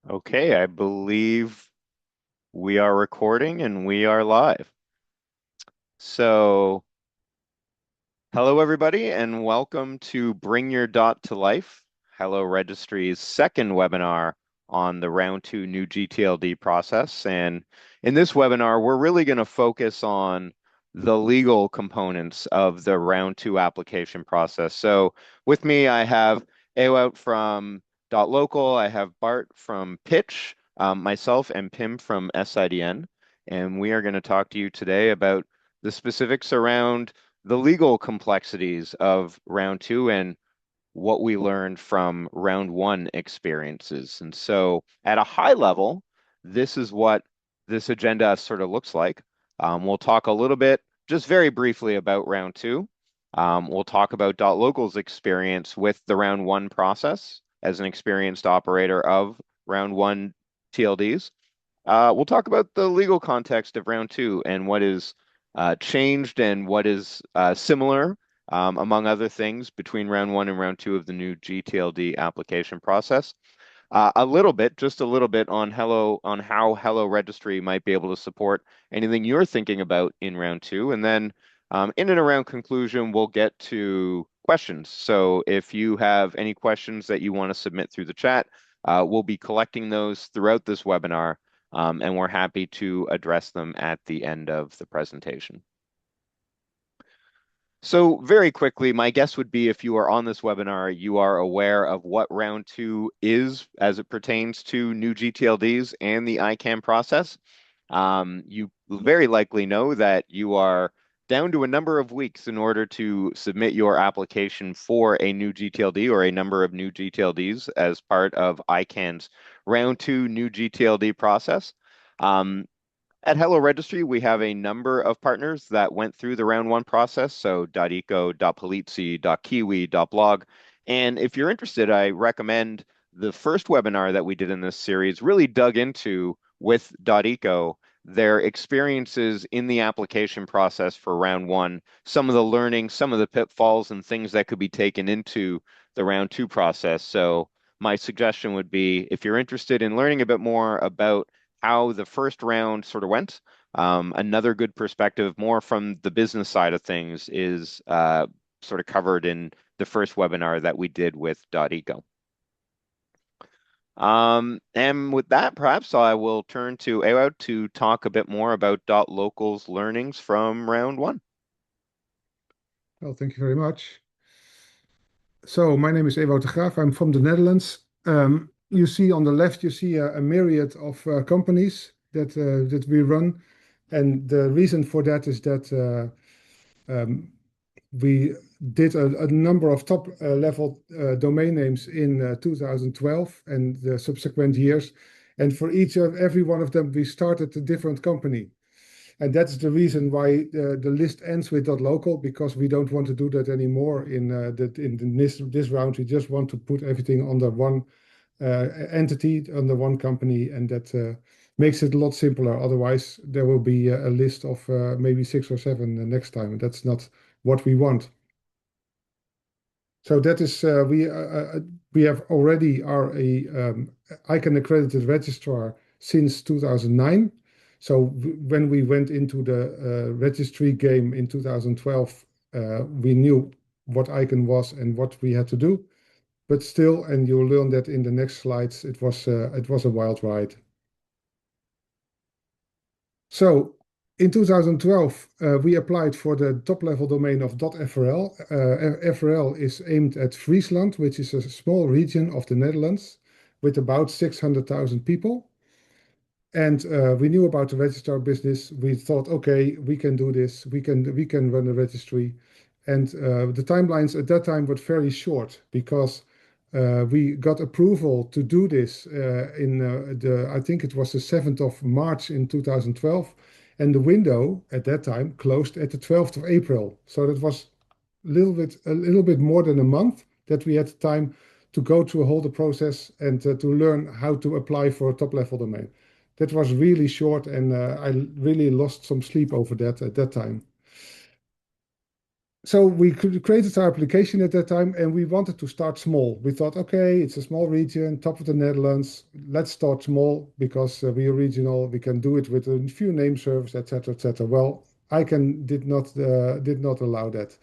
Okay, I believe we are recording and we are live. So, hello everybody and welcome to Bring Your Dot to Life, Hello Registry's second webinar on the round two new gTLD process. And in this webinar, we're really going to focus on the legal components of the round two application process. So with me, I have Ewout from .local, I have Bart from Pitch, myself and Pim from SIDN. And we are going to talk to you today about the specifics around the legal complexities of round two and what we learned from round one experiences. And so at a high level, this is what this agenda sort of looks like. We'll talk a little bit, just very briefly, about round two. We'll talk about .local's experience with the round one process as an experienced operator of round one TLDs. We'll talk about the legal context of round two and what is changed and what is similar, among other things, between round one and round two of the new gTLD application process. A little bit, just a little bit on how Hello Registry might be able to support anything you're thinking about in round two. And then in and around conclusion, we'll get to questions. So if you have any questions that you want to submit through the chat, we'll be collecting those throughout this webinar, and we're happy to address them at the end of the presentation. So very quickly, my guess would be if you are on this webinar, you are aware of what round two is as it pertains to new gTLDs and the ICANN process. You very likely know that you are down to a number of weeks in order to submit your application for a new gTLD or a number of new gTLDs as part of ICANN's round two new gTLD process. At Hello Registry, we have a number of partners that went through the round one process, so .eco, .polizzi, .kiwi, .blog. And if you're interested, I recommend the first webinar that we did in this series really dug into with .eco, their experiences in the application process for round one, some of the learning, some of the pitfalls and things that could be taken into the round two process. So my suggestion would be, if you're interested in learning a bit more about how the first round sort of went. Another good perspective, more from the business side of things, is sort of covered in the first webinar that we did with .eco. And with that, perhaps I will turn to Ewout to talk a bit more about .local's learnings from round one. Well, thank you very much. So my name is Ewout de Graaf. I'm from the Netherlands. You see on the left, you see a myriad of companies that we run. And the reason for that is that we did a number of top level domain names in 2012 and the subsequent years. And for every one of them, we started a different company. And that's the reason why the list ends with .local, because we don't want to do that anymore in this round. We just want to put everything under one entity, under one company, and that makes it a lot simpler. Otherwise, there will be a list of maybe 6 or 7 the next time, and that's not what we want. So that is we have already are a ICANN accredited registrar since 2009. So when we went into the registry game in 2012, we knew what ICANN was and what we had to do. But still, and you'll learn that in the next slides, it was a wild ride. So in 2012, we applied for the top-level domain of .frl. FRL is aimed at Friesland, which is a small region of the Netherlands with about 600,000 people. And we knew about the registrar business. We thought, okay, we can do this. We can run a registry. And the timelines at that time were very short because we got approval to do this I think it was the 7th of March in 2012. And the window at that time closed at the 12th of April. So that was a little bit more than a month that we had time to go through a whole the process and to learn how to apply for a top-level domain. That was really short, and I really lost some sleep over that at that time. So we created our application at that time and we wanted to start small. We thought, okay, it's a small region, top of the Netherlands. Let's start small because we are regional. We can do it with a few name servers, etc., etc. Well, ICANN did not allow that.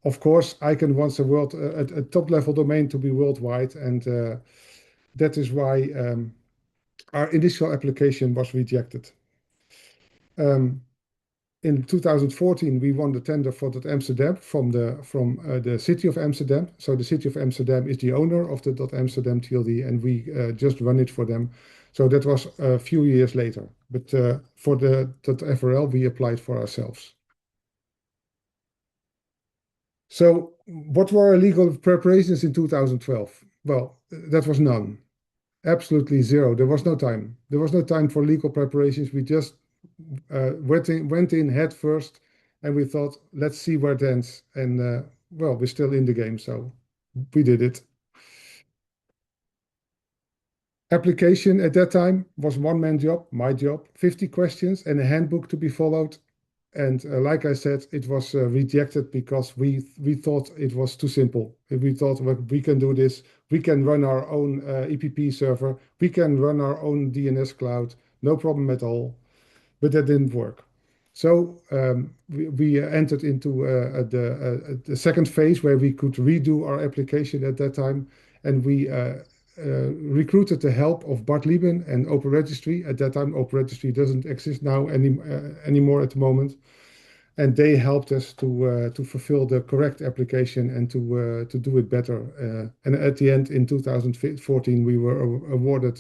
Of course, ICANN wants a top level domain to be worldwide, and that is why our initial application was rejected. Um, in 2014, we won the tender for that Amsterdam from the city of Amsterdam. So the city of Amsterdam is the owner of the .amsterdam TLD, and we just run it for them. So that was a few years later. But for the .FRL, we applied for ourselves. So what were our legal preparations in 2012? Well, that was none. Absolutely zero. There was no time. There was no time for legal preparations. We just went in head first, and we thought, let's see where it ends. And well, we're still in the game, so we did it. Application at that time was one-man job, my job, 50 questions and a handbook to be followed. And like I said, it was rejected because we thought it was too simple. We thought, well, we can do this. We can run our own EPP server. We can run our own DNS cloud. No problem at all. But that didn't work. So we entered into the second phase where we could redo our application at that time, and we recruited the help of Bart Lieben and Open Registry. At that time, Open Registry doesn't exist now anymore at the moment, and they helped us to fulfill the correct application and to do it better. And at the end, in 2014, we were awarded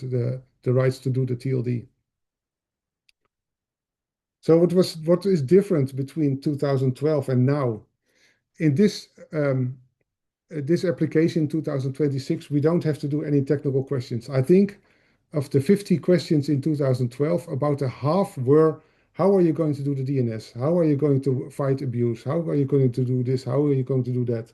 the rights to do the TLD. So what is different between 2012 and now? In this application 2026, we don't have to do any technical questions. I think of the 50 questions in 2012, about a half were, how are you going to do the DNS? How are you going to fight abuse? How are you going to do this? How are you going to do that?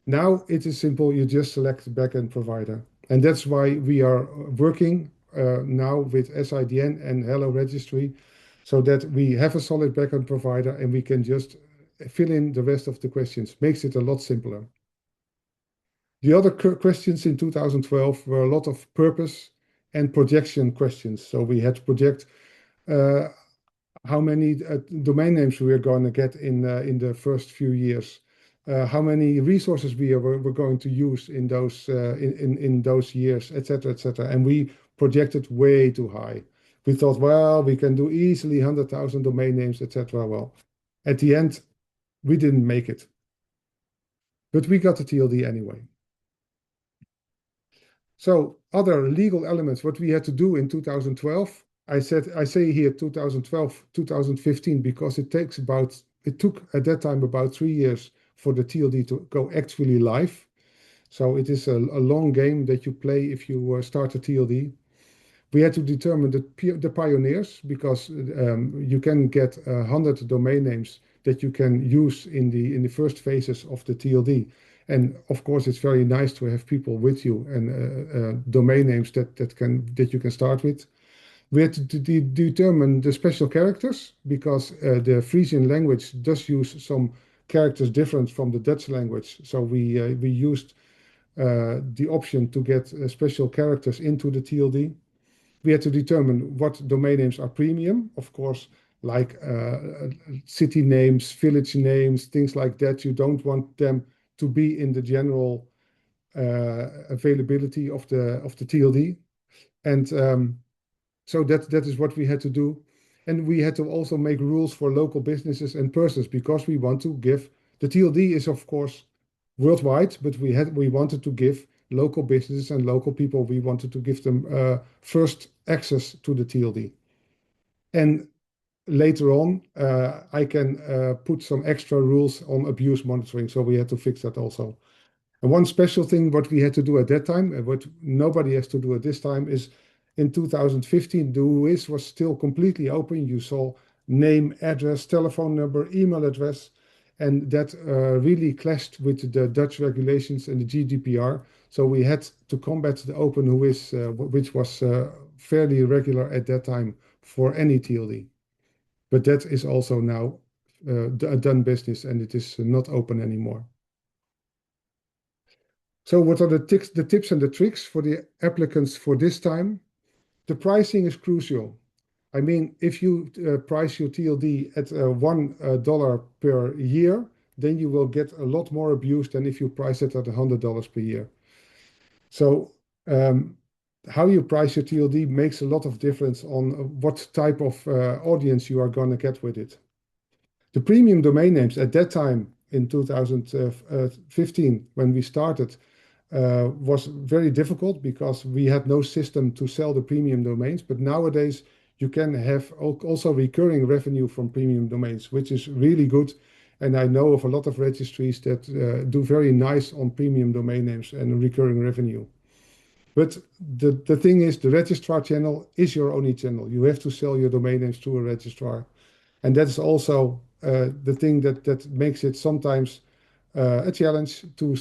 Now it is simple. You just select the backend provider. And that's why we are working now with SIDN and Hello Registry so that we have a solid backend provider and we can just fill in the rest of the questions. Makes it a lot simpler. The other questions in 2012 were a lot of purpose and projection questions. So we had to project uh, how many domain names we are going to get in the first few years, how many resources we're going to use in those years, etc., etc. And we projected way too high. We thought, well, we can do easily 100,000 domain names, etc. Well, at the end, we didn't make it, but we got the TLD anyway. So other legal elements, what we had to do in 2012, I say here 2012, 2015, because it took at that time about 3 years for the TLD to go actually live. So it is a long game that you play if you start a TLD. We had to determine the pioneers because you can get 100 domain names that you can use in the first phases of the TLD. And of course, it's very nice to have people with you and domain names that you can start with. We had to determine the special characters because the Frisian language does use some characters different from the Dutch language. So we used the option to get special characters into the TLD. We had to determine what domain names are premium, of course, like city names, village names, things like that. You don't want them to be in the general availability of the TLD. And so that is what we had to do. And we had to also make rules for local businesses and persons because we want to give the TLD is of course worldwide, but we wanted to give local businesses and local people, we wanted to give them first access to the TLD. And later on, I can put some extra rules on abuse monitoring. So we had to fix that also. And one special thing what we had to do at that time, and what nobody has to do at this time, is in 2015, the WHOIS was still completely open. You saw name, address, telephone number, email address, and that really clashed with the Dutch regulations and the GDPR. So we had to combat the open WHOIS, which was fairly regular at that time for any TLD. But that is also now done business and it is not open anymore. So what are the tips and the tricks for the applicants for this time? The pricing is crucial. I mean, if you price your TLD at $1 per year, then you will get a lot more abuse than if you price it at $100 per year. So how you price your TLD makes a lot of difference on what type of audience you are going to get with it. The premium domain names at that time in 2015, when we started, was very difficult because we had no system to sell the premium domains. But nowadays, you can have also recurring revenue from premium domains, which is really good. And I know of a lot of registries that do very nice on premium domain names and recurring revenue. But the thing is, the registrar channel is your only channel. You have to sell your domain names to a registrar. And that's also the thing that makes it sometimes a challenge to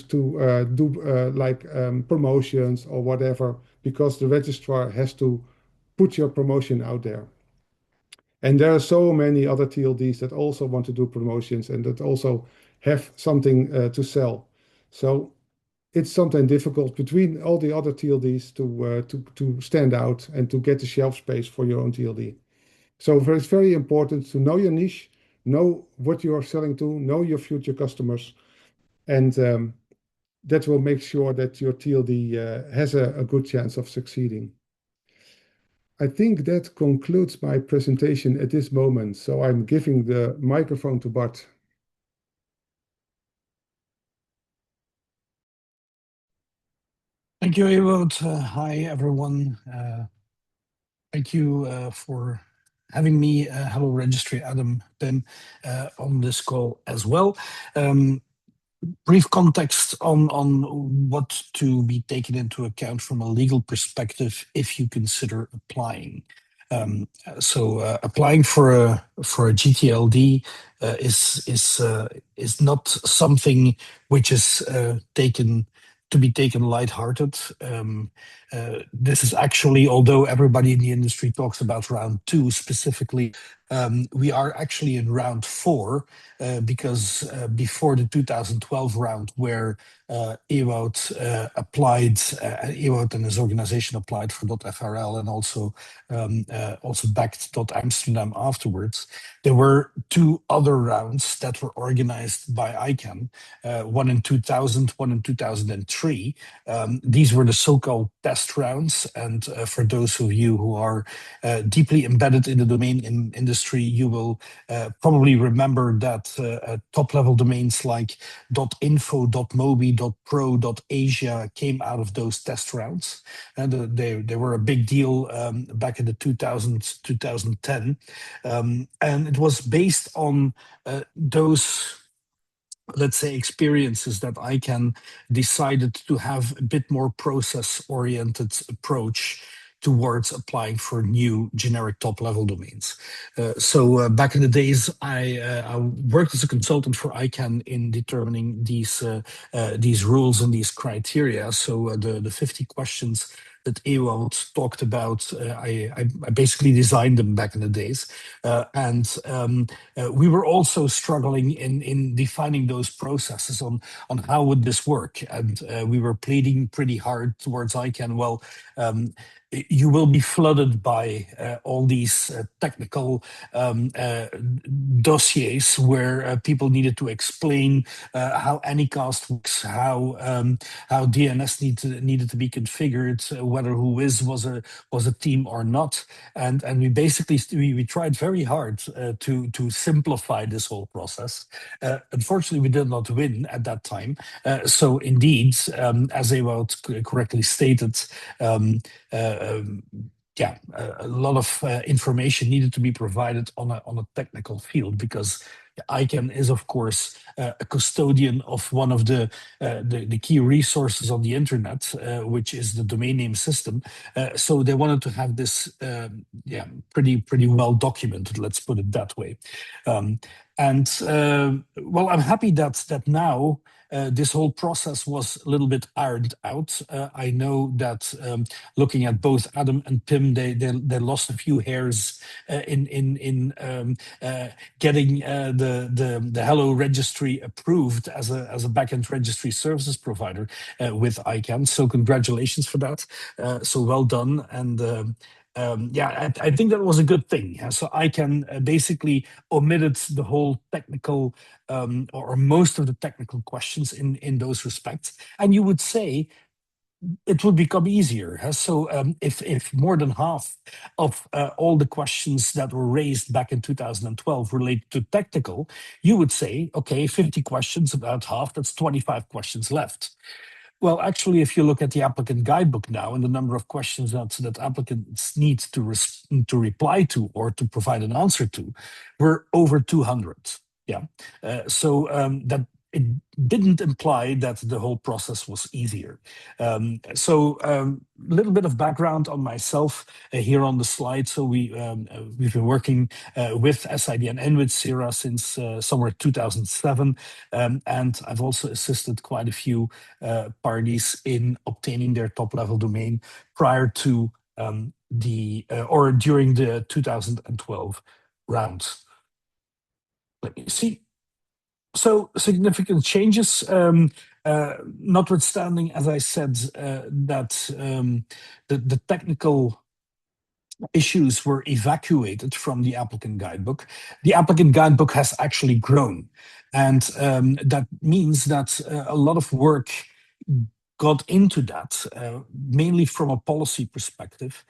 do promotions or whatever, because the registrar has to put your promotion out there. And there are so many other TLDs that also want to do promotions and that also have something to sell. So it's sometimes difficult between all the other TLDs to stand out and to get the shelf space for your own TLD. So it's very important to know your niche, know what you are selling to, know your future customers, and that will make sure that your TLD has a good chance of succeeding. I think that concludes my presentation at this moment. So I'm giving the microphone to Bart. Thank you, Ewout. Hi, everyone. Thank you for having me, Hello Registry, Adam, Pim, on this call as well. Brief context on what to be taken into account from a legal perspective if you consider applying. Applying for a gTLD is not something which is to be taken lighthearted. This is actually, although everybody in the industry talks about round 2 specifically, we are actually in round 4 because before the 2012 round, where Ewout Ewout and his organization applied for .frl and also backed .amsterdam afterwards, there were 2 other rounds that were organized by ICANN, one in 2000, one in 2003. These were the so-called test rounds, and for those of you who are deeply embedded in the domain industry, you will probably remember that top-level domains like .info, .mobi, .pro, .asia came out of those test rounds, and they were a big deal back in the 2000s, 2010, and it was based on those, let's say, experiences that ICANN decided to have a bit more process-oriented approach towards applying for new generic top-level domains. Back in the days, I worked as a consultant for ICANN in determining these rules and these criteria. So the 50 questions that Ewout talked about, I basically designed them back in the days. We were also struggling in defining those processes on how would this work. And we were pleading pretty hard towards ICANN. Well, you will be flooded by all these technical dossiers where people needed to explain how Anycast works, how DNS needed to be configured, whether Whois was a team or not, and we basically we tried very hard to simplify this whole process. Unfortunately, we did not win at that time. So indeed, as Ewout correctly stated, a lot of information needed to be provided on a technical field, because ICANN is, of course, a custodian of one of the key resources on the internet, which is the domain name system. So they wanted to have this, pretty well documented. Let's put it that way. Well, I'm happy that now this whole process was a little bit ironed out. I know that looking at both Adam and Pim, they lost a few hairs in getting the Hello Registry approved as a backend registry services provider with ICANN. So congratulations for that. So well done. And yeah, I think that was a good thing. So ICANN basically omitted the whole technical or most of the technical questions in those respects. And you would say it would become easier. So if more than half of all the questions that were raised back in 2012 relate to technical, you would say, okay, 50 questions, about half, that's 25 questions left. Well, actually, if you look at the applicant guidebook now and the number of questions that applicants need to reply to or to provide an answer to, we're over 200. Yeah. So that it didn't imply that the whole process was easier. So a little bit of background on myself here on the slide. So we've been working with SIDN and with CIRA since somewhere 2007. And I've also assisted quite a few parties in obtaining their top-level domain prior to or during the 2012 round. Let me see. So significant changes, notwithstanding, as I said, that the technical issues were evacuated from the applicant guidebook. The applicant guidebook has actually grown. And that means that a lot of work got into that, mainly from a policy perspective,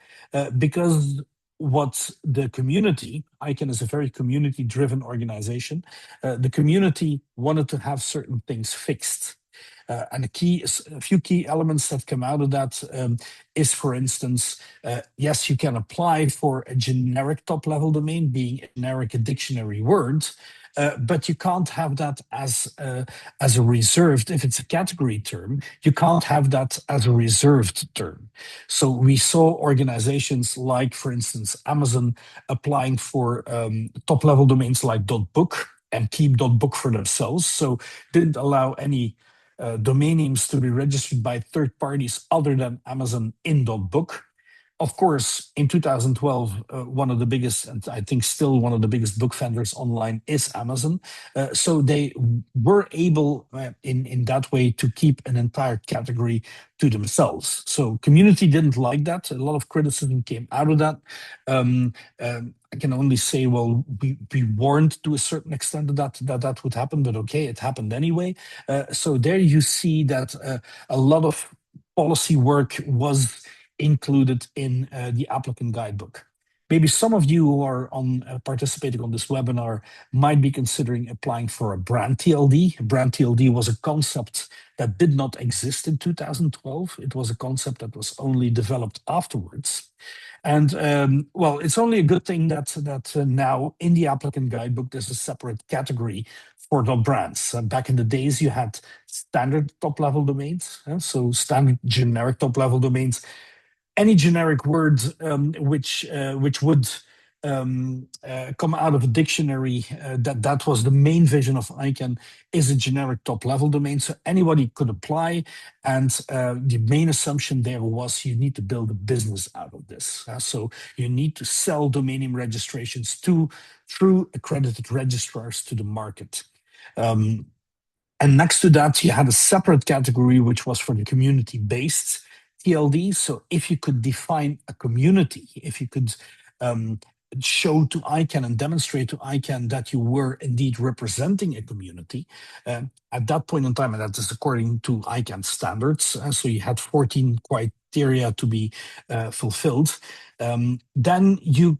because what the community, ICANN is a very community-driven organization, the community wanted to have certain things fixed. And a few key elements that come out of that is, for instance, yes, you can apply for a generic top-level domain, being a generic dictionary word, but you can't have that as a reserved. If it's a category term, you can't have that as a reserved term. So we saw organizations like, for instance, Amazon applying for top-level domains like .book and keep .book for themselves. So didn't allow any domain names to be registered by third parties other than Amazon in .book. Of course, in 2012, one of the biggest, and I think still one of the biggest book vendors online is Amazon. So they were able in that way to keep an entire category to themselves. So community didn't like that. A lot of criticism came out of that. I can only say, well, we warned to a certain extent that would happen, but okay, it happened anyway. So there you see that a lot of policy work was included in the applicant guidebook. Maybe some of you who are participating on this webinar might be considering applying for a brand TLD. Brand TLD was a concept that did not exist in 2012. It was a concept that was only developed afterwards. And well, it's only a good thing that now in the applicant guidebook, there's a separate category for .brands. Back in the days, you had standard top-level domains, so standard generic top-level domains. Any generic word which would come out of a dictionary, that was the main vision of ICANN, is a generic top-level domain. So anybody could apply, and the main assumption there was you need to build a business out of this. So you need to sell domain name registrations through accredited registrars to the market. And next to that, you had a separate category which was for the community-based TLD. So if you could define a community, if you could show to ICANN and demonstrate to ICANN that you were indeed representing a community, at that point in time, and that is according to ICANN standards, so you had 14 criteria to be fulfilled, then you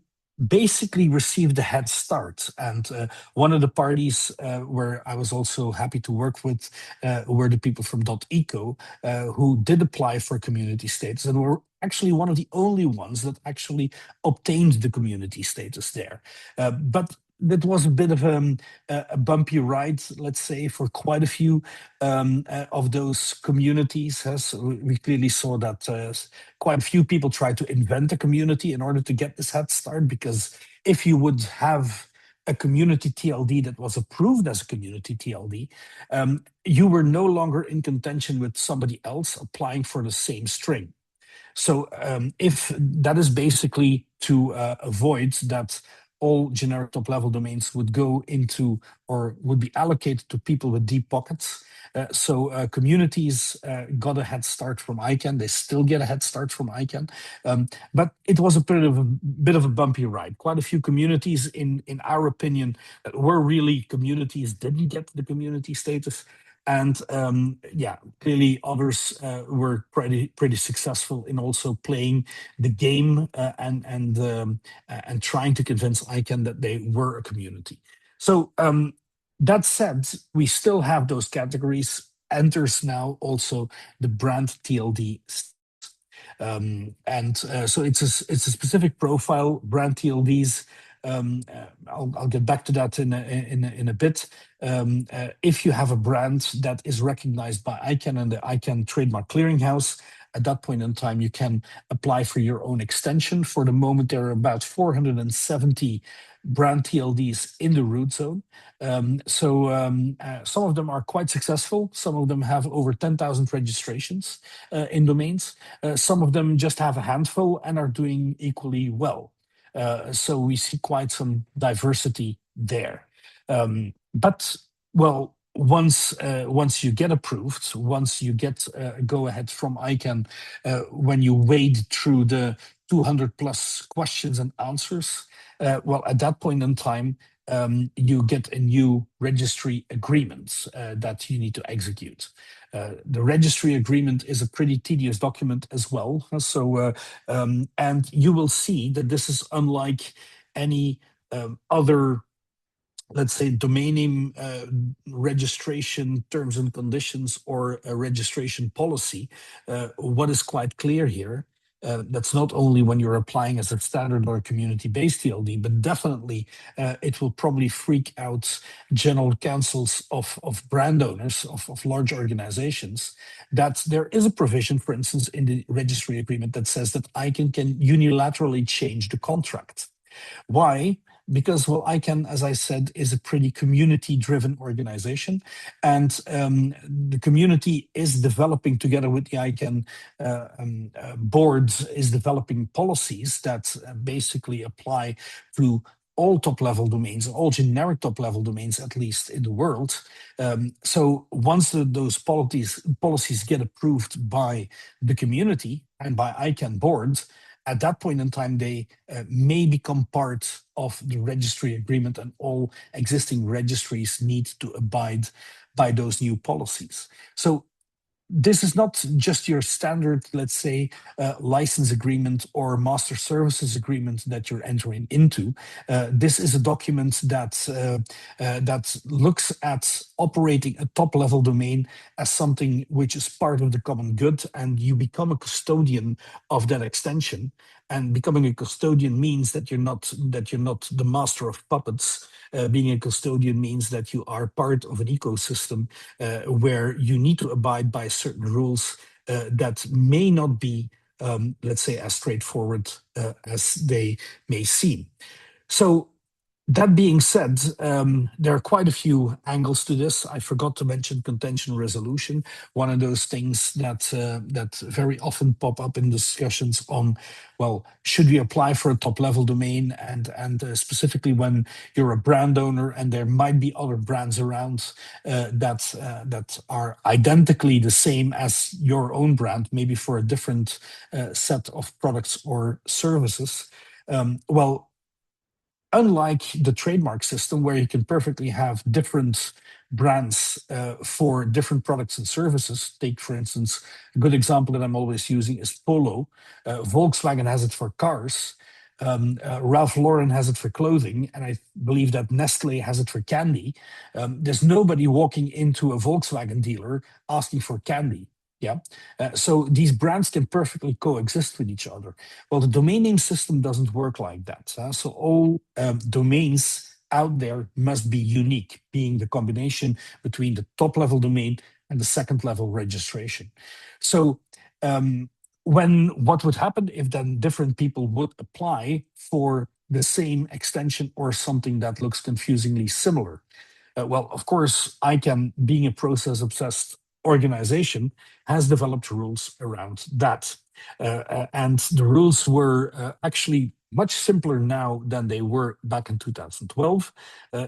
basically received a head start. And one of the parties where I was also happy to work with were the people from .eco who did apply for community status and were actually one of the only ones that actually obtained the community status there. But that was a bit of a bumpy ride, let's say, for quite a few of those communities. So we clearly saw that quite a few people tried to invent a community in order to get this head start, because if you would have a community TLD that was approved as a community TLD, you were no longer in contention with somebody else applying for the same string. So if that is basically to avoid that all generic top-level domains would go into or would be allocated to people with deep pockets. So communities got a head start from ICANN. They still get a head start from ICANN. But it was a bit of a bumpy ride. Quite a few communities, in our opinion, that were really communities didn't get the community status. And yeah, clearly others were pretty successful in also playing the game and trying to convince ICANN that they were a community. So that said, we still have those categories. Enters now also the brand TLD. So it's a specific profile, brand TLDs. I'll get back to that in a bit. If you have a brand that is recognized by ICANN and the ICANN Trademark Clearinghouse, at that point in time, you can apply for your own extension. For the moment, there are about 470 brand TLDs in the root zone. Some of them are quite successful. Some of them have over 10,000 registrations in domains. Some of them just have a handful and are doing equally well. So we see quite some diversity there. But well, once you get approved, once you get a go-ahead from ICANN, when you wade through the 200 plus questions and answers, well, at that point in time, you get a new registry agreement that you need to execute. The registry agreement is a pretty tedious document as well. So, and you will see that this is unlike any other, let's say, domain name registration terms and conditions or a registration policy. What is quite clear here, that's not only when you're applying as a standard or a community-based TLD, but definitely it will probably freak out general counsels of brand owners, of large organizations, that there is a provision, for instance, in the registry agreement that says that ICANN can unilaterally change the contract. Why? Because, well, ICANN, as I said, is a pretty community-driven organization, and the community is developing, together with the ICANN board, is developing policies that basically apply to all top-level domains, all generic top-level domains, at least in the world. So once those policies get approved by the community and by ICANN board, at that point in time, they may become part of the registry agreement, and all existing registries need to abide by those new policies. So this is not just your standard, let's say, license agreement or master services agreement that you're entering into. This is a document that looks at operating a top-level domain as something which is part of the common good, and you become a custodian of that extension. And becoming a custodian means that you're not the master of puppets. Being a custodian means that you are part of an ecosystem where you need to abide by certain rules that may not be, let's say, as straightforward as they may seem. So that being said, there are quite a few angles to this. I forgot to mention contention resolution, one of those things that very often pop up in discussions on, well, should we apply for a top-level domain, and specifically when you're a brand owner and there might be other brands around that are identically the same as your own brand, maybe for a different set of products or services. Well, unlike the trademark system, where you can perfectly have different brands for different products and services. Take, for instance, a good example that I'm always using is Polo. Volkswagen has it for cars. Ralph Lauren has it for clothing, and I believe that Nestle has it for candy. There's nobody walking into a Volkswagen dealer asking for candy. Yeah, so these brands can perfectly coexist with each other. Well, the domain name system doesn't work like that. So all domains out there must be unique, being the combination between the top-level domain and the second-level registration. So what would happen if then different people would apply for the same extension or something that looks confusingly similar? Well, of course, ICANN, being a process-obsessed organization, has developed rules around that. And the rules were actually much simpler now than they were back in 2012.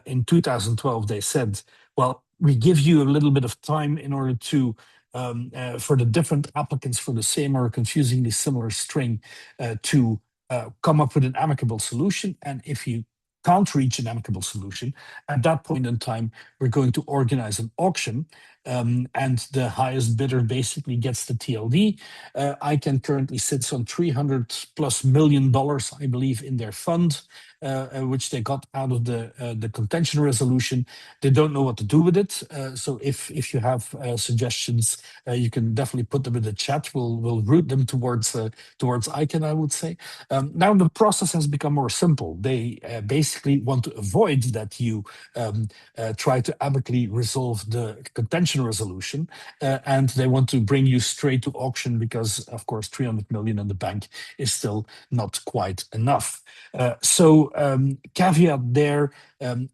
In 2012, they said, well, we give you a little bit of time in order to for the different applicants for the same or confusingly similar string to come up with an amicable solution. And if you can't reach an amicable solution, at that point in time, we're going to organize an auction, and the highest bidder basically gets the TLD. ICANN currently sits on $300+ million, I believe, in their fund, which they got out of the contention resolution. They don't know what to do with it. So if you have suggestions, you can definitely put them in the chat. We'll route them towards ICANN, I would say. Now the process has become more simple. They basically want to avoid that you try to amicably resolve the contention resolution, and they want to bring you straight to auction because, of course, 300 million in the bank is still not quite enough. So caveat there,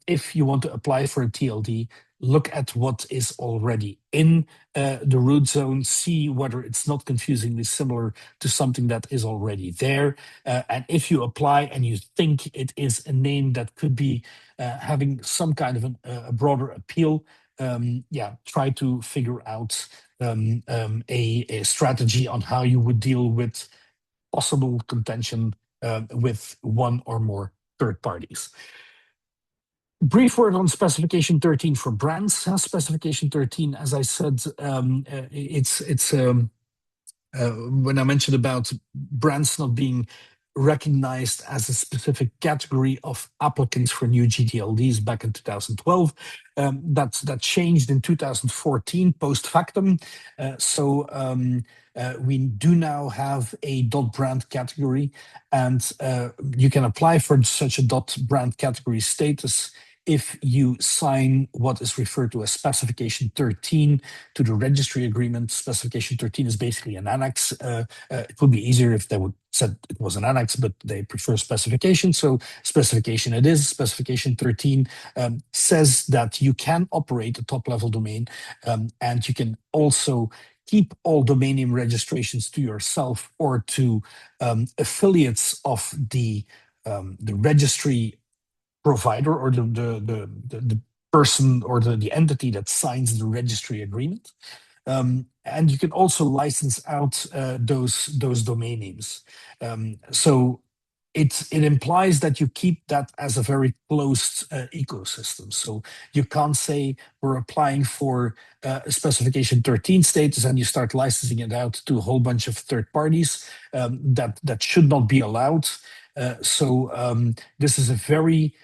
if you want to apply for a TLD, look at what is already in the root zone, see whether it's not confusingly similar to something that is already there. And if you apply and you think it is a name that could be having some kind of a broader appeal, try to figure out a strategy on how you would deal with possible contention with one or more third parties. Brief word on specification 13 for brands. Specification 13, as I said, it's when I mentioned about brands not being recognized as a specific category of applicants for new gTLDs back in 2012. That changed in 2014 post factum. We do now have a .brand category, and you can apply for such a .brand category status if you sign what is referred to as specification 13 to the registry agreement. Specification 13 is basically an annex. It would be easier if they would said it was an annex, but they prefer specification. So specification it is. Specification 13 says that you can operate a top-level domain, and you can also keep all domain name registrations to yourself or to affiliates of the registry provider or the person or the entity that signs the registry agreement. And you can also license out those domain names. So it implies that you keep that as a very closed ecosystem. So you can't say we're applying for a specification 13 status and you start licensing it out to a whole bunch of third parties. That should not be allowed. This is a very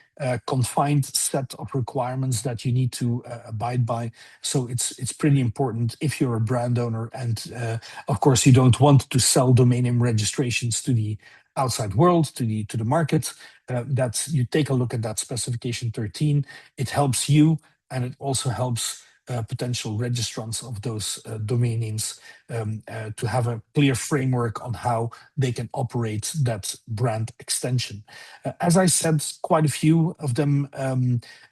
confined set of requirements that you need to abide by. So it's pretty important if you're a brand owner and of course you don't want to sell domain name registrations to the outside world, to the market, that you take a look at that specification 13. It helps you, and it also helps potential registrants of those domain names to have a clear framework on how they can operate that brand extension. As I said, quite a few of them,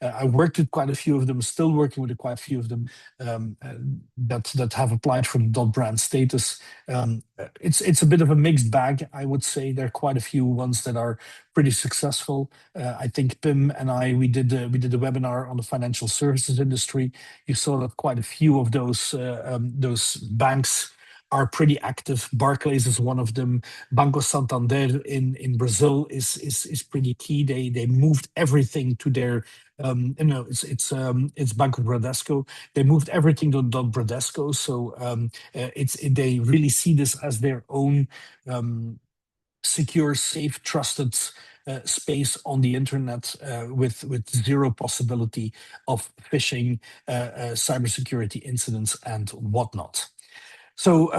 I worked with quite a few of them, still working with quite a few of them that have applied for the .brand status. It's a bit of a mixed bag, I would say. There are quite a few ones that are pretty successful. I think Pim and I, we did a webinar on the financial services industry. You saw that quite a few of those banks are pretty active. Barclays is one of them. Banco Santander in Brazil is pretty key. They moved everything to their it's Banco Bradesco. They moved everything to Bradesco. So they really see this as their own secure, safe, trusted space on the internet with zero possibility of phishing, cybersecurity incidents, and whatnot. So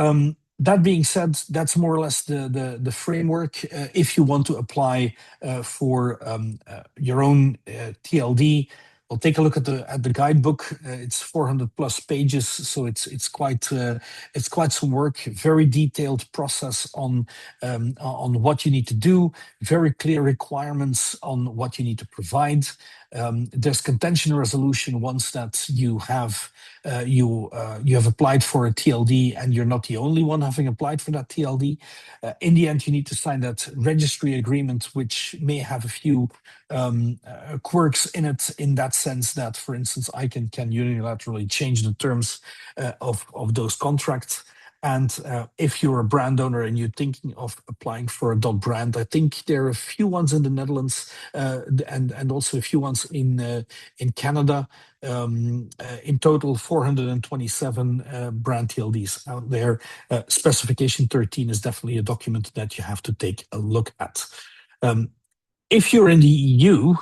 that being said, that's more or less the framework. If you want to apply for your own TLD, well, take a look at the guidebook. It's 400+ pages, so it's quite some work. Very detailed process on what you need to do. Very clear requirements on what you need to provide. There's contention resolution once that you have applied for a TLD and you're not the only one having applied for that TLD. In the end, you need to sign that registry agreement, which may have a few quirks in it, in that sense that, for instance, ICANN can unilaterally change the terms of those contracts. And if you're a brand owner and you're thinking of applying for a .brand, I think there are a few ones in the Netherlands and also a few ones in Canada. In total, 427 brand TLDs out there. Specification 13 is definitely a document that you have to take a look at. If you're in the EU,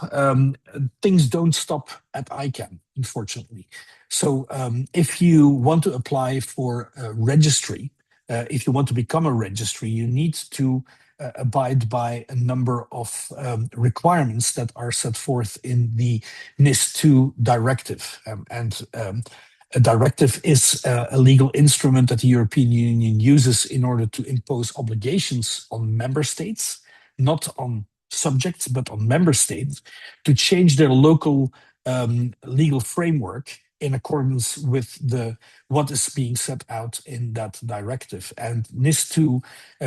things don't stop at ICANN, unfortunately. So if you want to apply for a registry, if you want to become a registry, you need to abide by a number of requirements that are set forth in the NIS2 directive. A directive is a legal instrument that the European Union uses in order to impose obligations on member states, not on subjects, but on member states, to change their local legal framework in accordance with what is being set out in that directive. And NIS2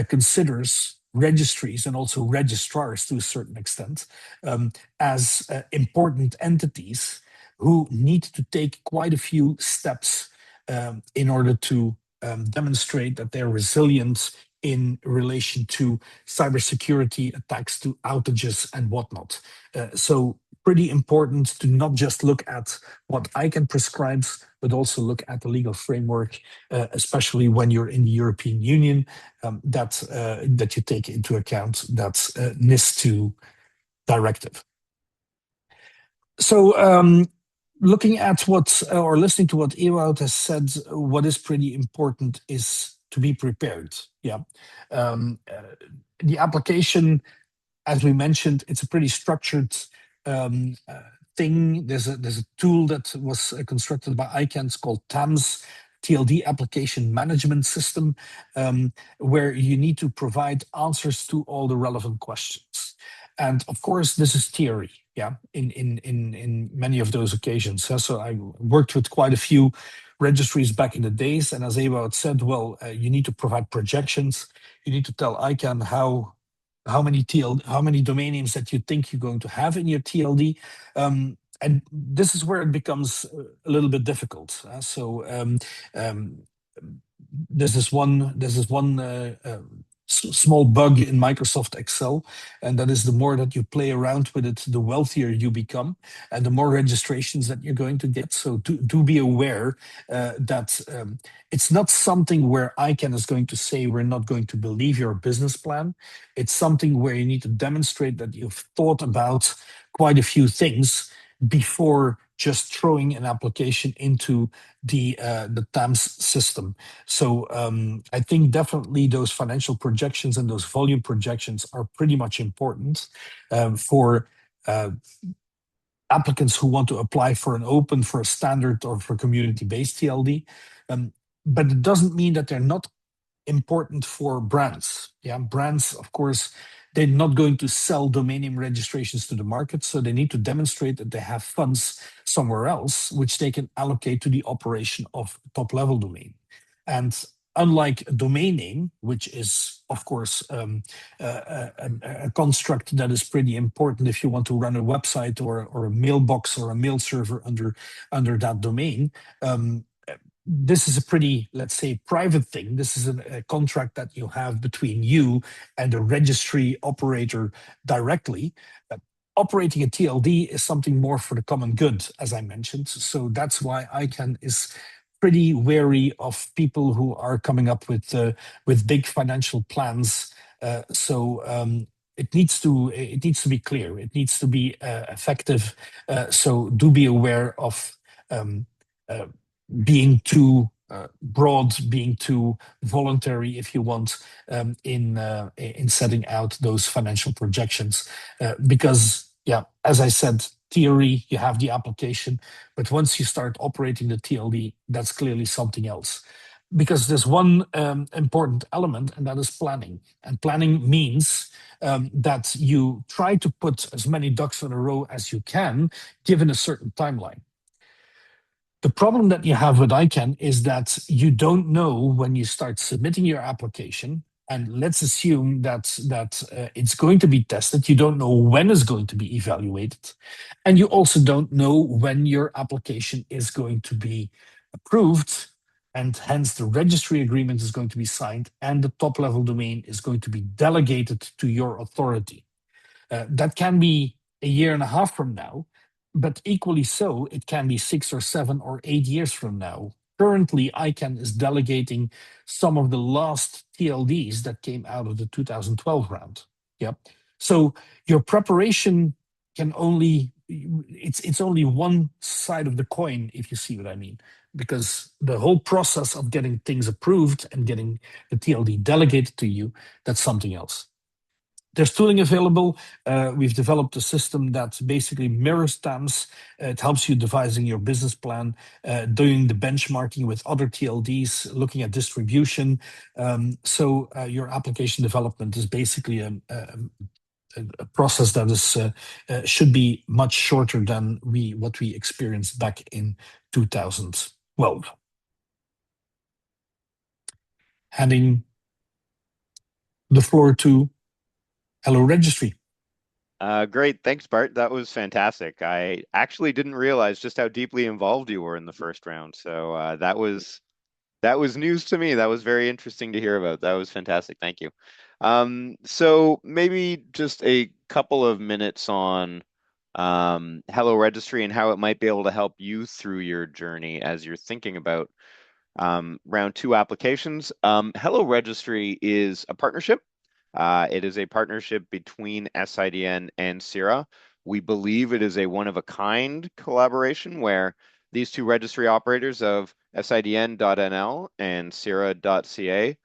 considers registries and also registrars to a certain extent as important entities who need to take quite a few steps in order to demonstrate that they're resilient in relation to cybersecurity attacks, to outages and whatnot. So pretty important to not just look at what ICANN prescribes, but also look at the legal framework, especially when you're in the European Union, that you take into account that NIS2 directive. So looking at or listening to what Ewout has said, what is pretty important is to be prepared. Yeah. The application, as we mentioned, it's a pretty structured thing. There's a tool that was constructed by ICANN. It's called TAMS, TLD Application Management System, where you need to provide answers to all the relevant questions. And of course, this is theory, yeah, in many of those occasions. So I worked with quite a few registries back in the days, and as Ewout said, well, you need to provide projections. You need to tell ICANN how many domain names that you think you're going to have in your TLD. And this is where it becomes a little bit difficult. There's this one small bug in Microsoft Excel, and that is the more that you play around with it, the wealthier you become, and the more registrations that you're going to get. So do be aware that it's not something where ICANN is going to say, we're not going to believe your business plan. It's something where you need to demonstrate that you've thought about quite a few things before just throwing an application into the TAMS system. So I think definitely those financial projections and those volume projections are pretty much important for applicants who want to apply for an open, for a standard, or for community-based TLD. But it doesn't mean that they're not important for brands. Yeah, brands, of course, they're not going to sell domain name registrations to the market, so they need to demonstrate that they have funds somewhere else, which they can allocate to the operation of top-level domain. And unlike a domain name, which is, of course, a construct that is pretty important if you want to run a website or a mailbox or a mail server under that domain, this is a pretty, let's say, private thing. This is a contract that you have between you and the registry operator directly. Operating a TLD is something more for the common good, as I mentioned. So that's why ICANN is pretty wary of people who are coming up with big financial plans. It needs to be clear. It needs to be effective. So do be aware of being too broad, being too voluntary, if you want, in setting out those financial projections. Because, yeah, as I said, theory, you have the application, but once you start operating the TLD, that's clearly something else. because there's one important element, and that is planning. And planning means that you try to put as many ducks in a row as you can, given a certain timeline. The problem that you have with ICANN is that you don't know when you start submitting your application. And let's assume that it's going to be tested. You don't know when it's going to be evaluated. And you also don't know when your application is going to be approved. And hence the registry agreement is going to be signed and the top level domain is going to be delegated to your authority. That can be a year and a half from now, but equally so, it can be 6 or 7 or 8 years from now. Currently, ICANN is delegating some of the last TLDs that came out of the 2012 round. Yep. So your preparation can only, it's only one side of the coin, if you see what I mean, because the whole process of getting things approved and getting the TLD delegated to you, that's something else. There's tooling available. We've developed a system that basically mirrors TAMS. It helps you devising your business plan, doing the benchmarking with other TLDs, looking at distribution. So your application development is basically a process that is should be much shorter than what we experienced back in 2012. Handing the floor to Hello Registry. Great. Thanks, Bart. That was fantastic. I actually didn't realize just how deeply involved you were in the first round. So that was news to me. That was very interesting to hear about. That was fantastic. Thank you. So maybe just a couple of minutes on Hello Registry and how it might be able to help you through your journey as you're thinking about round two applications. Hello Registry is a partnership. It is a partnership between SIDN and CIRA. We believe it is a one-of-a-kind collaboration where these two registry operators of SIDN.nl and CIRA.ca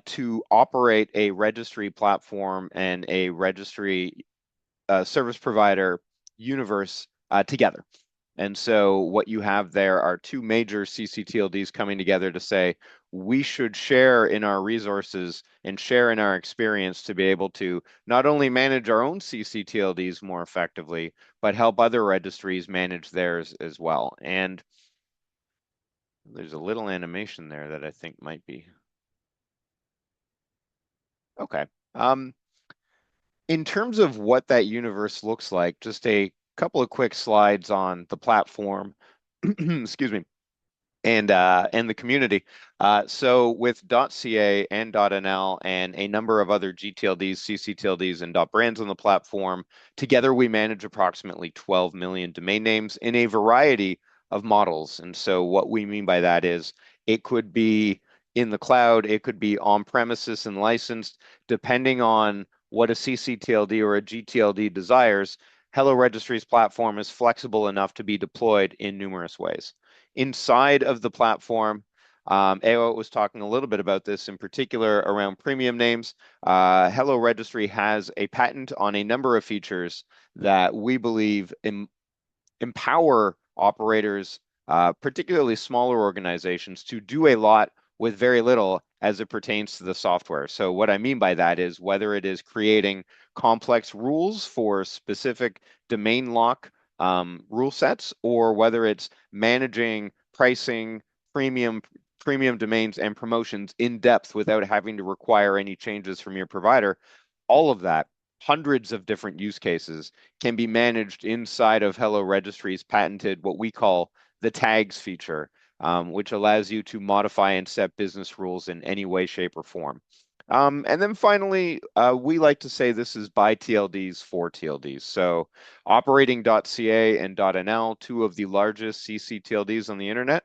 to operate a registry platform and a registry service provider universe together. And so what you have there are two major CCTLDs coming together to say, we should share in our resources and share in our experience to be able to not only manage our own CCTLDs more effectively, but help other registries manage theirs as well. And there's a little animation there that I think might be. Okay. In terms of what that universe looks like, just a couple of quick slides on the platform, excuse me, and the community. So with .ca and .nl and a number of other gTLDs, CCTLDs, and .brands on the platform, together we manage approximately 12 million domain names in a variety of models. And so what we mean by that is it could be in the cloud, it could be on premises and licensed, depending on what a CCTLD or a gTLD desires. Hello Registry's platform is flexible enough to be deployed in numerous ways. Inside of the platform, Ewa was talking a little bit about this in particular around premium names. Hello Registry has a patent on a number of features that we believe empower operators, particularly smaller organizations, to do a lot with very little as it pertains to the software. So what I mean by that is whether it is creating complex rules for specific domain lock rule sets, or whether it's managing pricing, premium domains and promotions in depth without having to require any changes from your provider, all of that, hundreds of different use cases can be managed inside of Hello Registry's patented, what we call the tags feature, which allows you to modify and set business rules in any way, shape, or form. And then finally, we like to say this is by TLDs for TLDs. So operating .ca and .nl, two of the largest CCTLDs on the internet,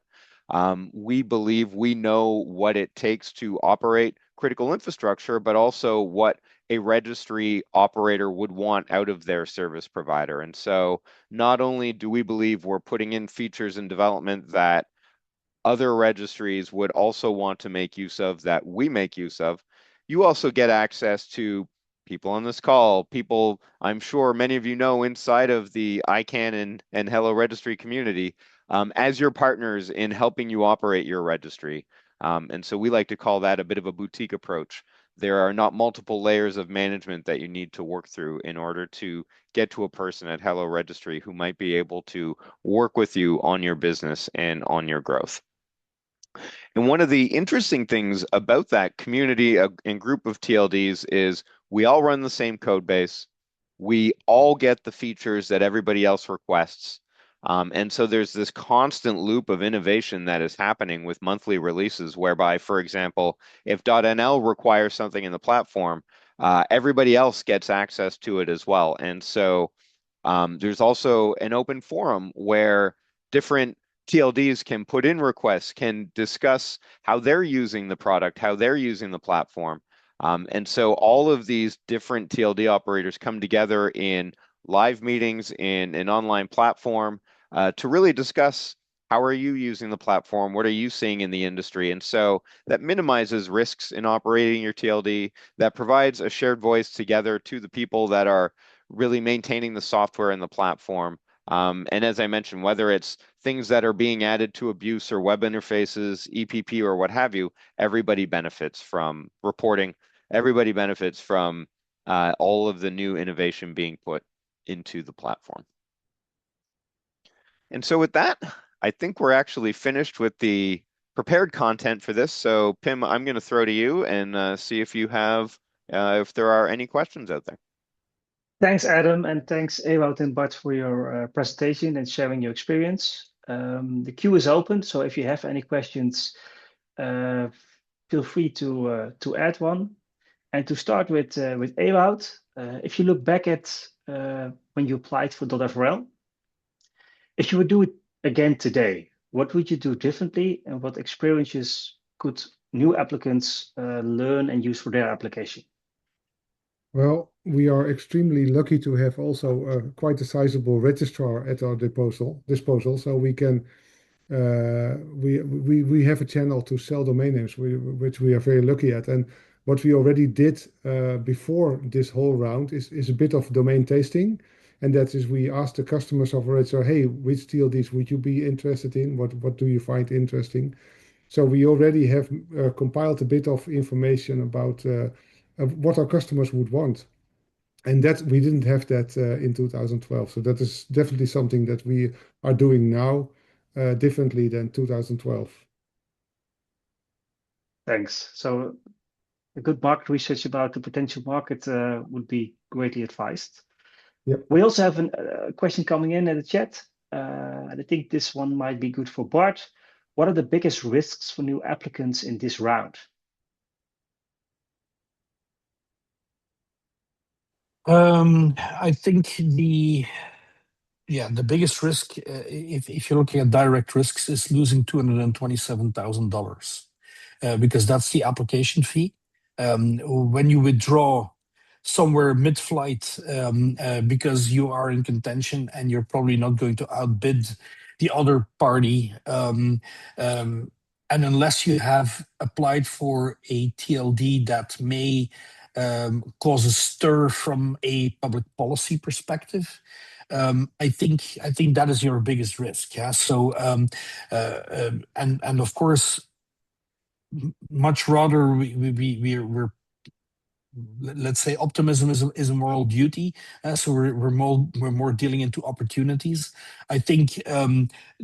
we believe we know what it takes to operate critical infrastructure, but also what a registry operator would want out of their service provider. And so not only do we believe we're putting in features in development that other registries would also want to make use of, that we make use of, you also get access to people on this call, people I'm sure many of you know inside of the ICANN and Hello Registry community, as your partners in helping you operate your registry. And so we like to call that a bit of a boutique approach. There are not multiple layers of management that you need to work through in order to get to a person at Hello Registry who might be able to work with you on your business and on your growth. And one of the interesting things about that community and group of TLDs is we all run the same code base. We all get the features that everybody else requests. And so there's this constant loop of innovation that is happening with monthly releases, whereby, for example, if .nl requires something in the platform, everybody else gets access to it as well. And so there's also an open forum where different TLDs can put in requests, can discuss how they're using the product, how they're using the platform. And so all of these different TLD operators come together in live meetings in an online platform to really discuss how are you using the platform? What are you seeing in the industry? And so that minimizes risks in operating your TLD, that provides a shared voice together to the people that are really maintaining the software and the platform. And as I mentioned, whether it's things that are being added to abuse or web interfaces, EPP or what have you, everybody benefits from reporting. Everybody benefits from all of the new innovation being put into the platform. And so with that, I think we're actually finished with the prepared content for this. So Pim, I'm going to throw to you and see if you have, if there are any questions out there. Thanks, Adam, and thanks, Ewout and Bart, for your presentation and sharing your experience. The queue is open, so if you have any questions, feel free to add one. And to start with Ewout, if you look back at when you applied for .frl, if you would do it again today, what would you do differently, and what experiences could new applicants learn and use for their application? Well, we are extremely lucky to have also quite a sizable registrar at our disposal, so we can we have a channel to sell domain names, which we are very lucky at. And what we already did before this whole round is a bit of domain tasting, and that is we asked the customers of our registrar, hey, which TLDs would you be interested in? What do you find interesting? So we already have compiled a bit of information about what our customers would want. And that we didn't have that in 2012. So that is definitely something that we are doing now differently than 2012. Thanks. So a good market research about the potential market would be greatly advised. Yep. We also have a question coming in the chat. And I think this one might be good for Bart. What are the biggest risks for new applicants in this round? I think the biggest risk, if you're looking at direct risks, is losing $227,000 because that's the application fee. When you withdraw somewhere mid-flight because you are in contention and you're probably not going to outbid the other party, and unless you have applied for a TLD that may cause a stir from a public policy perspective, I think that is your biggest risk. Yeah. So and of course, much rather we're let's say optimism is a moral duty, so we're more dealing into opportunities. I think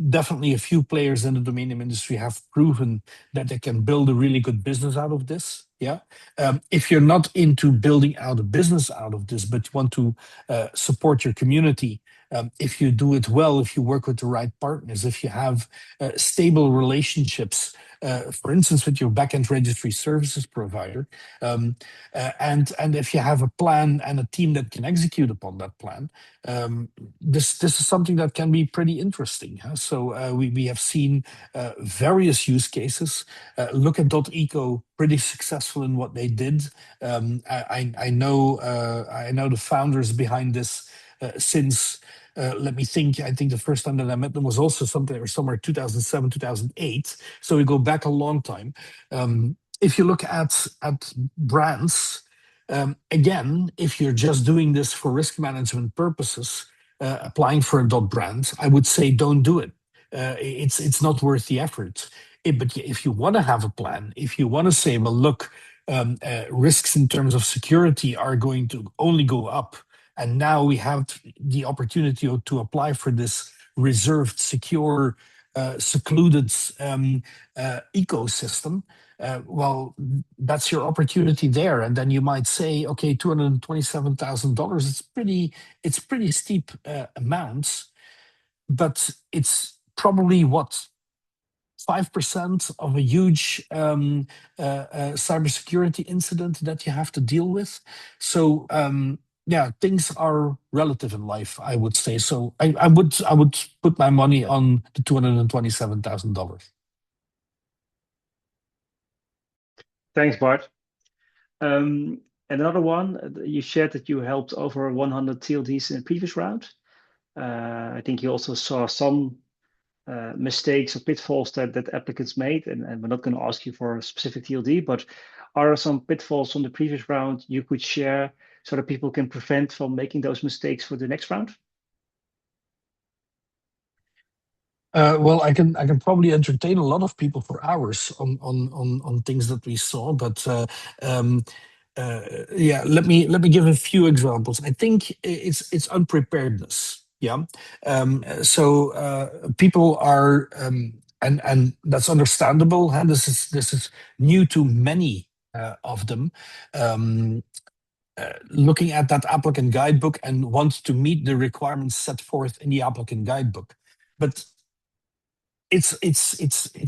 definitely a few players in the domain name industry have proven that they can build a really good business out of this. Yeah, if you're not into building out a business out of this, but want to support your community, if you do it well, if you work with the right partners, if you have stable relationships, for instance, with your backend registry services provider, and if you have a plan and a team that can execute upon that plan, this is something that can be pretty interesting. Huh? So we have seen various use cases. Look at .eco, pretty successful in what they did. I know the founders behind this since. Let me think. I think the first time that I met them was also somewhere 2007, 2008. So we go back a long time. If you look at brands, again, if you're just doing this for risk management purposes, applying for a .brand, I would say don't do it. It's not worth the effort. But if you want to have a plan, if you want to say, well, look, risks in terms of security are going to only go up, and now we have the opportunity to apply for this reserved, secure, secluded ecosystem. Well, that's your opportunity there, and then you might say, okay, $227,000. It's pretty steep amounts, but it's probably what 5% of a huge cybersecurity incident that you have to deal with. So yeah, things are relative in life, I would say. So I would put my money on the $227,000. Thanks, Bart. Another one, you shared that you helped over 100 TLDs in the previous round. I think you also saw some mistakes or pitfalls that applicants made, and we're not going to ask you for a specific TLD, but are there some pitfalls from the previous round you could share so that people can prevent from making those mistakes for the next round? Well, I can probably entertain a lot of people for hours on things that we saw, but um, yeah, let me give a few examples. I think it's unpreparedness. Yeah, so people are, and that's understandable. Huh? This is new to many of them. Um, Looking at that applicant guidebook and want to meet the requirements set forth in the applicant guidebook, but it's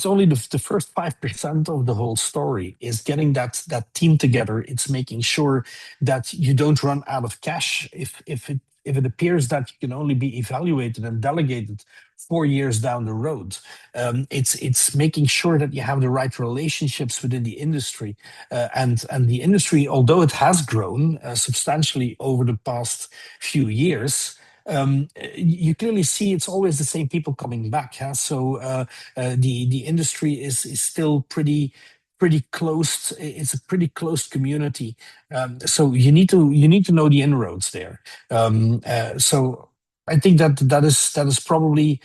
only the first 5% of the whole story is getting that team together. It's making sure that you don't run out of cash if it appears that you can only be evaluated and delegated 4 years down the road. It's making sure that you have the right relationships within the industry, and the industry, although it has grown substantially over the past few years, you clearly see it's always the same people coming back. Huh? So the industry is still pretty closed. It's a pretty closed community. So you need to know the inroads there. So I think that is probably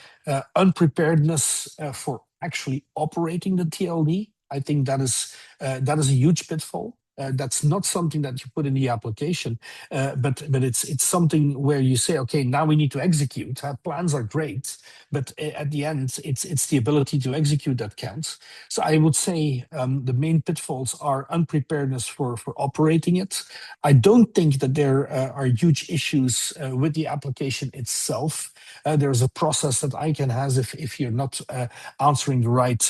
unpreparedness for actually operating the TLD. I think that is a huge pitfall. That's not something that you put in the application, but it's something where you say, okay, now we need to execute. Plans are great, but at the end, it's the ability to execute that counts. So I would say the main pitfalls are unpreparedness for operating it. I don't think that there are huge issues with the application itself. There's a process that ICANN has if you're not answering the right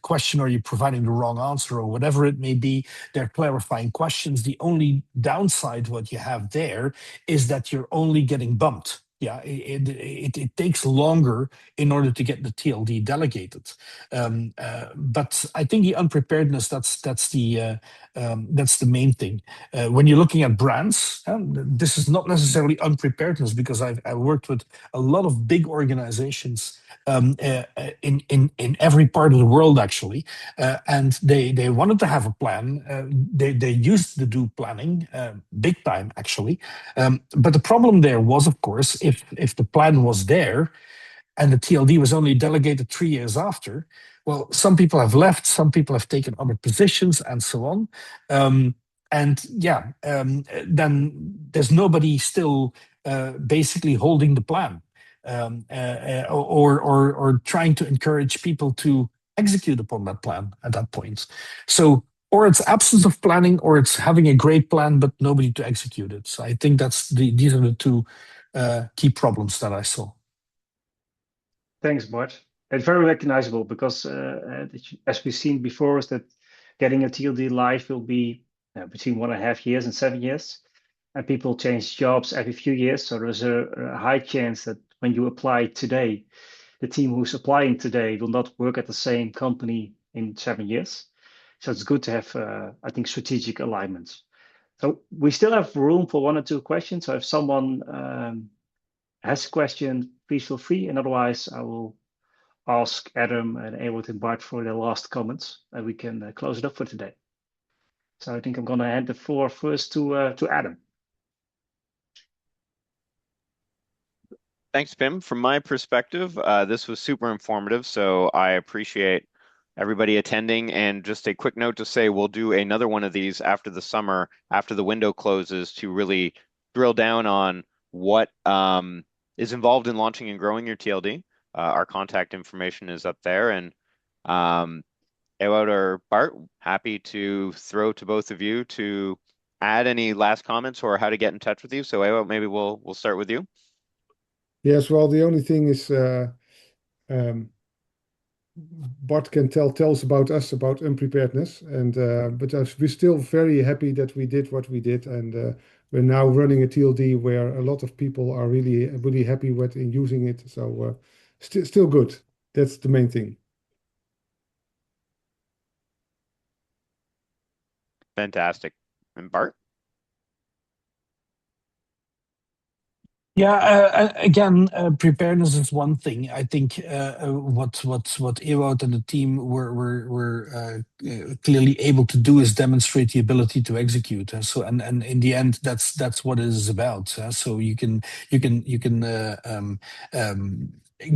question, or you're providing the wrong answer, or whatever it may be. They're clarifying questions. The only downside what you have there is that you're only getting bumped. Yeah, it takes longer in order to get the TLD delegated. But I think the unpreparedness, that's the main thing. When you're looking at brands, this is not necessarily unpreparedness, because I worked with a lot of big organizations in every part of the world, actually, and they wanted to have a plan. They used to do planning big time, actually. But the problem there was, of course, if the plan was there and the TLD was only delegated 3 years after, well, some people have left, some people have taken other positions, and so on. And yeah, then there's nobody still basically holding the plan, or trying to encourage people to execute upon that plan at that point. So, or it's absence of planning, or it's having a great plan but nobody to execute it. So I think these are the two key problems that I saw. Thanks, Bart. It's very recognizable because, as we've seen before, is that getting a TLD live will be between 1.5 years and 7 years, and people change jobs every few years. So there's a high chance that when you apply today, the team who's applying today will not work at the same company in 7 years. So it's good to have, I think, strategic alignments. So we still have room for 1 or 2 questions. So if someone has a question, please feel free. And otherwise, I will ask Adam and Ewout and Bart for their last comments, and we can close it up for today. So I think I'm going to hand the floor first to Adam. Thanks, Pim. From my perspective, this was super informative, so I appreciate everybody attending. And just a quick note to say we'll do another one of these after the summer, after the window closes, to really drill down on what is involved in launching and growing your TLD. Our contact information is up there. And Ewout or Bart, happy to throw to both of you to add any last comments or how to get in touch with you. So Ewout, maybe we'll start with you. Yes, well, the only thing is um, Bart can tell tales about us about unpreparedness, and we're still very happy that we did what we did, and we're now running a TLD where a lot of people are really happy with in using it. So still good. That's the main thing. Fantastic. And Bart? Yeah, again, preparedness is one thing. I think what Ewout and the team were clearly able to do is demonstrate the ability to execute. And in the end, that's what it is about. So you can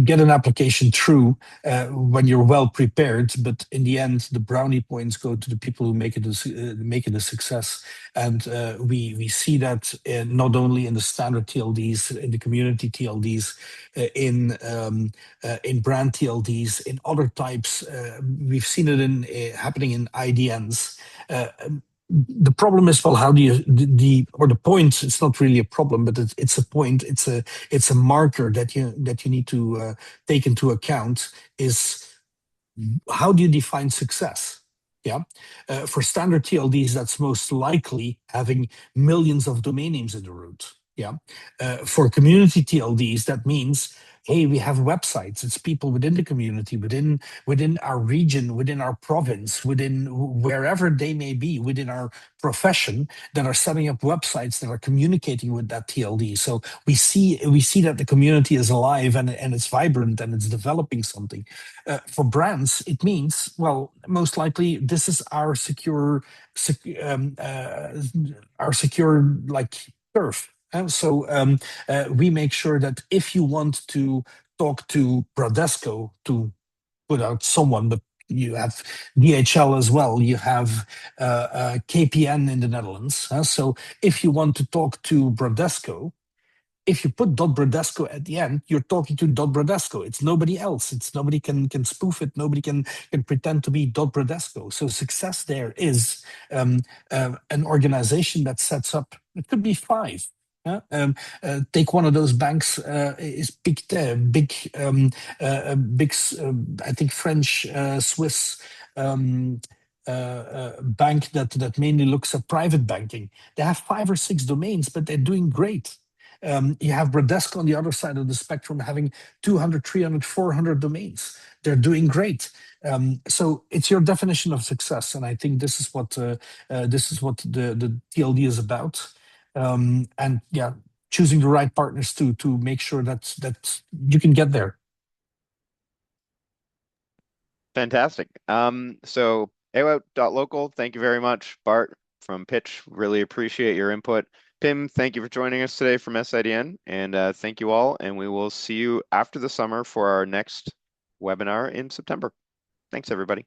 get an application through when you're well prepared, but in the end, the brownie points go to the people who make it a success. And we see that not only in the standard TLDs, in the community TLDs, in brand TLDs, in other types. We've seen it happening in IDNs. The problem is, well, how do you the point? It's not really a problem, but it's a point. It's a marker that you need to take into account. Is how do you define success? Yeah, for standard TLDs, that's most likely having millions of domain names in the root. Yeah, for community TLDs, that means, hey, we have websites. It's people within the community, within our region, within our province, within wherever they may be, within our profession, that are setting up websites that are communicating with that TLD. So we see that the community is alive and it's vibrant and it's developing something. For brands, it means, well, most likely this is our secure like turf. We make sure that if you want to talk to Bradesco, to put out someone, but you have DHL as well, you have KPN in the Netherlands. So if you want to talk to Bradesco, if you put .bradesco at the end, you're talking to .bradesco. It's nobody else. It's nobody can spoof it. Nobody can pretend to be .bradesco. So success there is an organization that sets up. It could be five. Take one of those banks. Is big, I think French, Swiss. Bank that mainly looks at private banking. They have 5 or 6 domains, but they're doing great. You have Bradesco on the other side of the spectrum having 200, 300, 400 domains. They're doing great. So it's your definition of success, and I think this is what the TLD is about. And yeah, choosing the right partners to make sure that you can get there. Fantastic. So Ewout.local, thank you very much. Bart from Pitch, really appreciate your input. Pim, thank you for joining us today from SIDN, and thank you all, and we will see you after the summer for our next webinar in September. Thanks, everybody.